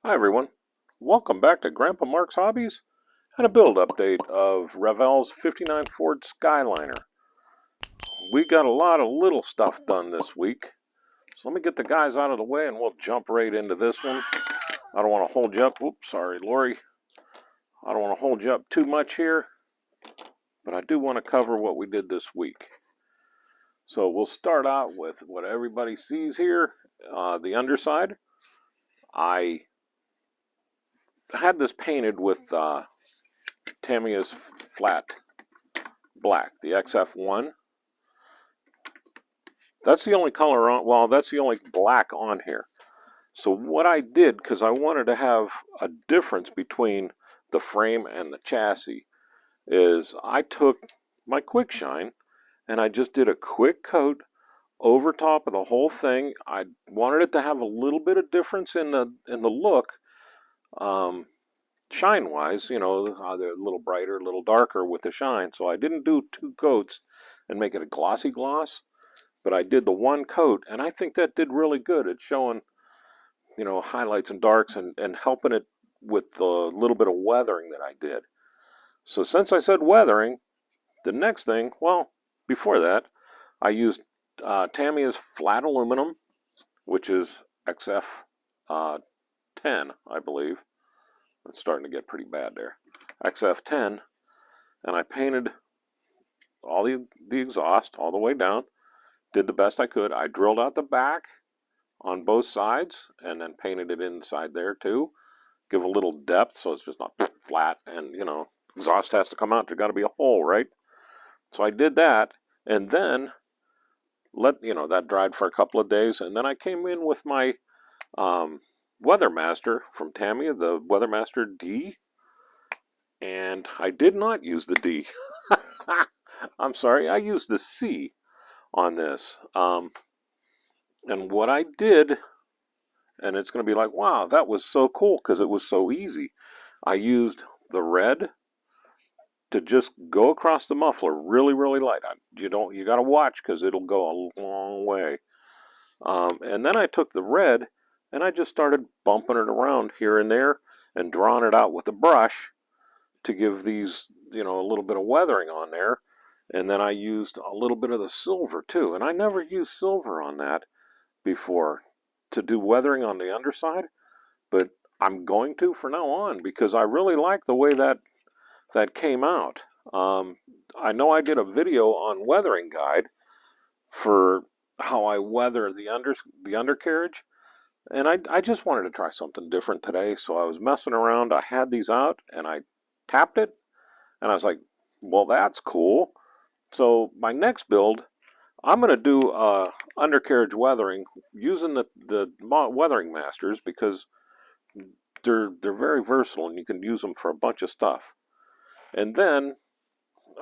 Hi everyone, welcome back to Grandpa Mark's Hobbies and a build update of Revell's '59 Ford Skyliner. We got a lot of little stuff done this week, so let me get the guys out of the way and we'll jump right into this one. I don't want to hold you up, whoops, sorry Lori. I don't want to hold you up too much here, but I do want to cover what we did this week. So we'll start out with what everybody sees here, the underside. I had this painted with Tamiya's flat black, the XF1. That's the only color on, well, that's the only black on here. So what I did, because I wanted to have a difference between the frame and the chassis, is I took my quick shine and I just did a quick coat over top of the whole thing. I wanted it to have a little bit of difference in the look, shine wise, you know, they're a little brighter, a little darker with the shine. So I didn't do two coats and make it a glossy gloss, but I did the one coat, and I think that did really good. It's showing, you know, highlights and darks and helping it with the little bit of weathering that I did. So since I said weathering, the next thing, well, before that, I used Tamiya's flat aluminum, which is XF 10, I believe. It's starting to get pretty bad there. XF 10, and I painted all the exhaust all the way down. Did the best I could. I drilled out the back on both sides and then painted it inside there too. Give a little depth so it's just not flat, and you know, exhaust has to come out. There's got to be a hole, right? So I did that, and then that dried for a couple of days, and then I came in with my Weathermaster from Tamiya, the Weathermaster D, and I did not use the D. I'm sorry, I used the C on this. And what I did, and it's going to be like, wow, that was so cool because it was so easy. I used the red to just go across the muffler really, really light. You got to watch because it'll go a long way. And then I took the red and I just started bumping it around here and there and drawing it out with a brush to give these, you know, a little bit of weathering on there. And then I used a little bit of the silver too. And I never used silver on that before to do weathering on the underside, but I'm going to from now on because I really like the way that came out. I know I did a video on weathering guide for how I weather the undercarriage, and I just wanted to try something different today, so I was messing around. I had these out and I tapped it and I was like, well, that's cool. So my next build, I'm going to do undercarriage weathering using the Weathering Masters because they're very versatile and you can use them for a bunch of stuff. And then,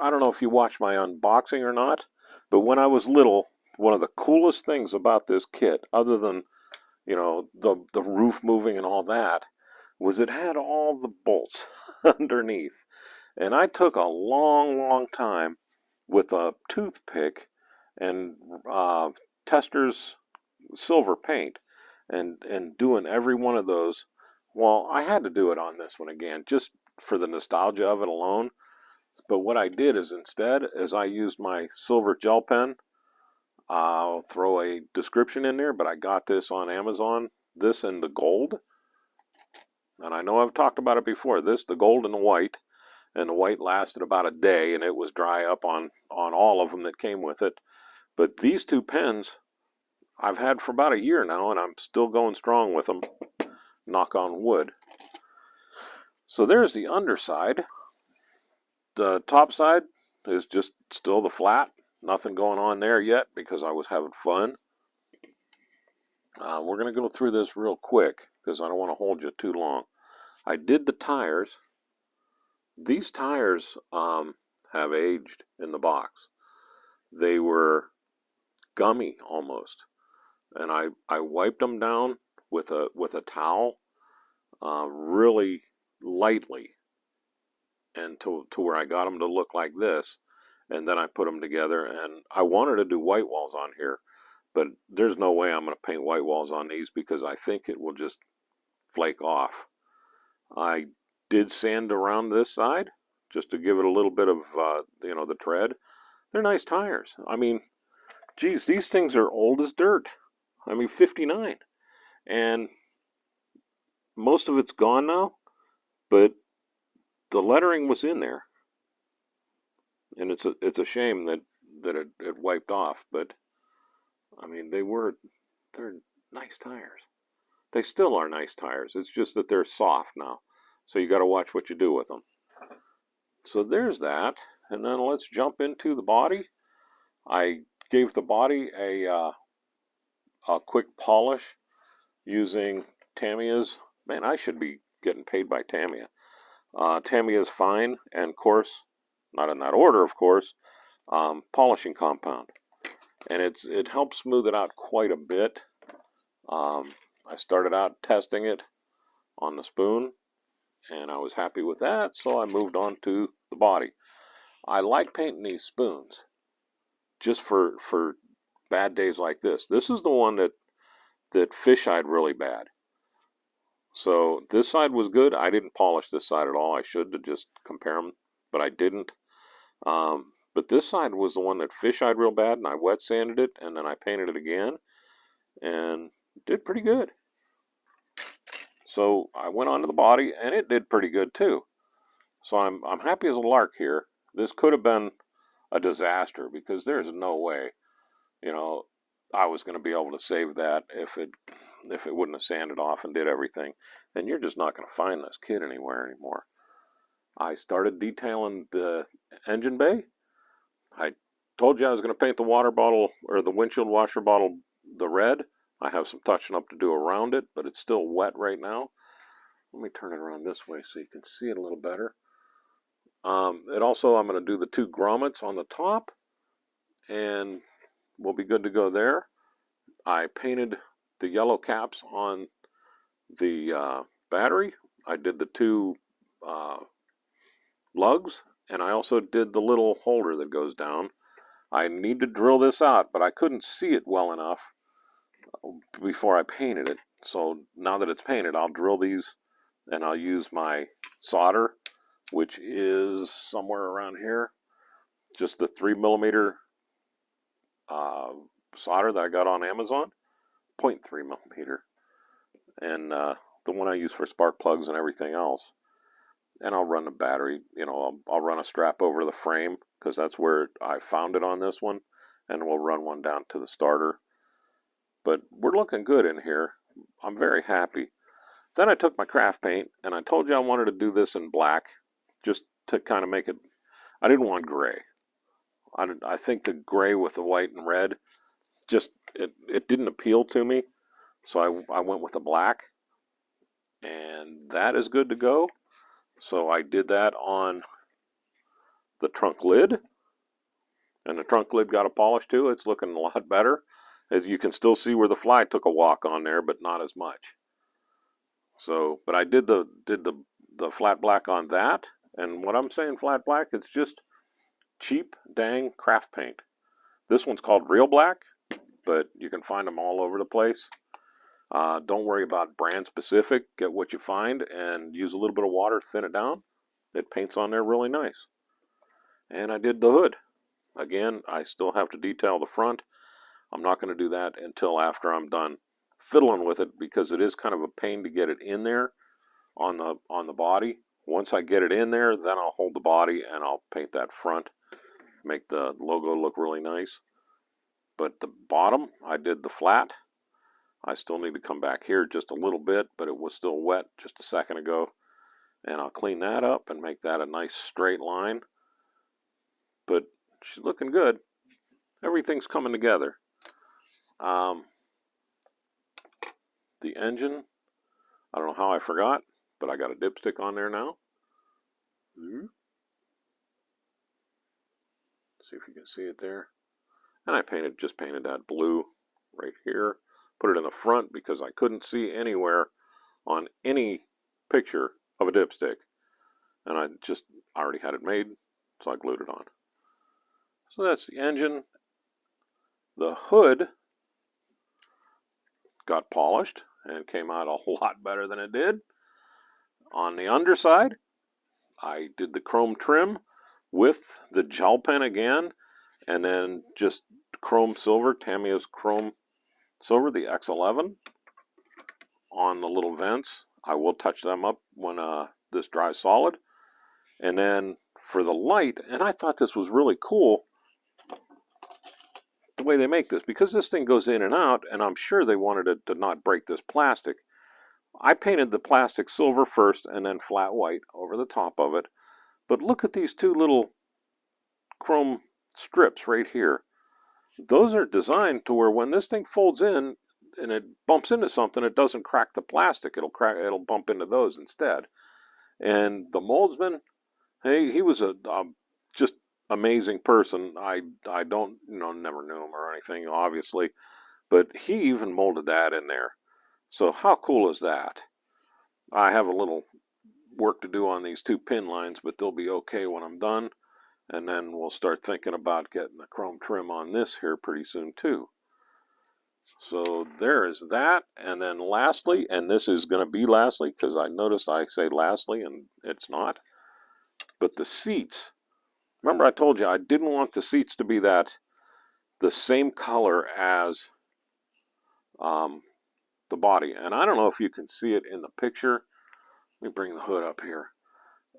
I don't know if you watched my unboxing or not, but when I was little, one of the coolest things about this kit, other than, you know, the roof moving and all that, was it had all the bolts underneath. And I took a long, long time with a toothpick and Tester's silver paint and doing every one of those. Well, I had to do it on this one again just for the nostalgia of it alone. But what I did is instead is I used my silver gel pen. I'll throw a description in there, but I got this on Amazon, this and the gold. And I know I've talked about it before, this, the gold and the white. And the white lasted about a day, and it was dry up on all of them that came with it. But these two pens I've had for about a year now, and I'm still going strong with them. Knock on wood. So there's the underside. The top side is just still the flat. Nothing going on there yet because I was having fun. We're going to go through this real quick because I don't want to hold you too long. I did the tires. These tires have aged in the box. They were gummy almost, and I wiped them down with a towel really lightly, and to where I got them to look like this, and then I put them together. And I wanted to do white walls on here, but there's no way I'm going to paint white walls on these because I think it will just flake off. I did sand around this side just to give it a little bit of, the tread. They're nice tires. I mean, geez, these things are old as dirt. I mean, 59. And most of it's gone now, but the lettering was in there. And it's a shame that it wiped off, but I mean, they're nice tires. They still are nice tires. It's just that they're soft now. So you got to watch what you do with them. So there's that. And then let's jump into the body. I gave the body a quick polish using Tamiya's. Man, I should be getting paid by Tamiya. Tamiya's Fine and Coarse, not in that order, of course, polishing compound. And it helps smooth it out quite a bit. I started out testing it on the spoon, and I was happy with that, so I moved on to the body. I like painting these spoons just for bad days like this. This is the one that fish-eyed really bad. So this side was good. I didn't polish this side at all. I should to just compare them, but I didn't. But this side was the one that fish-eyed real bad, and I wet sanded it, and then I painted it again, and did pretty good. So I went on to the body, and it did pretty good too. So I'm happy as a lark here. This could have been a disaster because there's no way, I was going to be able to save that if it wouldn't have sanded off and did everything. And you're just not going to find this kit anywhere anymore. I started detailing the engine bay. I told you I was going to paint the water bottle or the windshield washer bottle the red. I have some touching up to do around it, but it's still wet right now. Let me turn it around this way so you can see it a little better. I'm going to do the two grommets on the top, and we'll be good to go there. I painted the yellow caps on the battery. I did the two lugs, and I also did the little holder that goes down. I need to drill this out, but I couldn't see it well enough before I painted it. So now that it's painted, I'll drill these, and I'll use my solder, which is somewhere around here. Just the 3mm solder that I got on Amazon, 0.3mm, and the one I use for spark plugs and everything else. And I'll run the battery, I'll run a strap over the frame because that's where I found it on this one, and we'll run one down to the starter. But we're looking good in here. I'm very happy. Then I took my craft paint, and I told you I wanted to do this in black, just to kind of make it, I didn't want gray. I think the gray with the white and red, just, it didn't appeal to me. So I went with the black, and that is good to go. So I did that on the trunk lid, and the trunk lid got a polish too. It's looking a lot better. As you can still see where the fly took a walk on there, but not as much. So, but I did the flat black on that, and what I'm saying flat black, it's just cheap dang craft paint. This one's called Real Black, but you can find them all over the place. Don't worry about brand specific. Get what you find and use a little bit of water, thin it down. It paints on there really nice. And I did the hood. Again, I still have to detail the front. I'm not going to do that until after I'm done fiddling with it because it is kind of a pain to get it in there on the body. Once I get it in there, then I'll hold the body and I'll paint that front, make the logo look really nice. But the bottom, I did the flat. I still need to come back here just a little bit, but it was still wet just a second ago. And I'll clean that up and make that a nice straight line. But she's looking good. Everything's coming together. The engine, I don't know how I forgot, but I got a dipstick on there now. See if you can see it there. And I just painted that blue right here. Put it in the front because I couldn't see anywhere on any picture of a dipstick. And I already had it made, so I glued it on. So that's the engine. The hood got polished, and came out a lot better than it did. On the underside, I did the chrome trim with the gel pen again, and then just chrome silver, Tamiya's chrome silver, the X11, on the little vents. I will touch them up when this dries solid. And then for the light, and I thought this was really cool, the way they make this, because this thing goes in and out, and I'm sure they wanted it to not break this plastic. I painted the plastic silver first and then flat white over the top of it. But look at these two little chrome strips right here. Those are designed to where when this thing folds in and it bumps into something, it doesn't crack the plastic. It'll bump into those instead. And the moldsman, hey, he was a just amazing person. I don't, never knew him or anything, obviously, but he even molded that in there. So how cool is that? I have a little work to do on these two pin lines, but they'll be okay when I'm done. And then we'll start thinking about getting the chrome trim on this here pretty soon too. So there is that. And then lastly, and this is going to be lastly because I noticed I say lastly and it's not, but the seats. Remember I told you I didn't want the seats to be the same color as the body. And I don't know if you can see it in the picture. Let me bring the hood up here.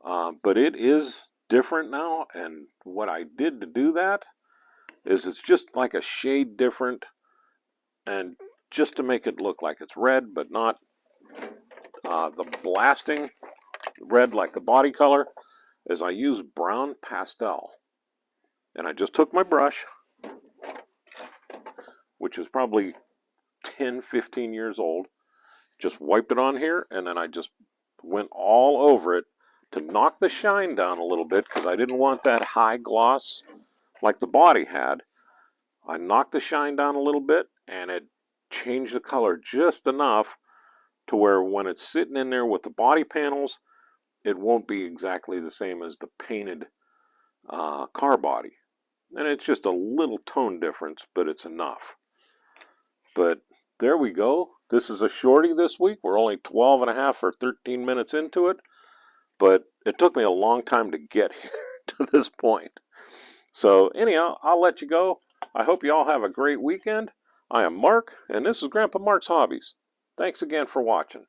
But it is different now, and what I did to do that is it's just like a shade different, and just to make it look like it's red, but not the blasting red like the body color, is I use brown pastel. And I just took my brush, which is probably 10-15 years old, just wiped it on here, and then I just went all over it to knock the shine down a little bit because I didn't want that high gloss like the body had. I knocked the shine down a little bit and it changed the color just enough to where when it's sitting in there with the body panels, it won't be exactly the same as the painted car body. And it's just a little tone difference, but it's enough. But there we go. This is a shorty this week. We're only 12 and a half or 13 minutes into it. But it took me a long time to get here to this point. So anyhow, I'll let you go. I hope you all have a great weekend. I am Mark, and this is Grandpa Mark's Hobbies. Thanks again for watching.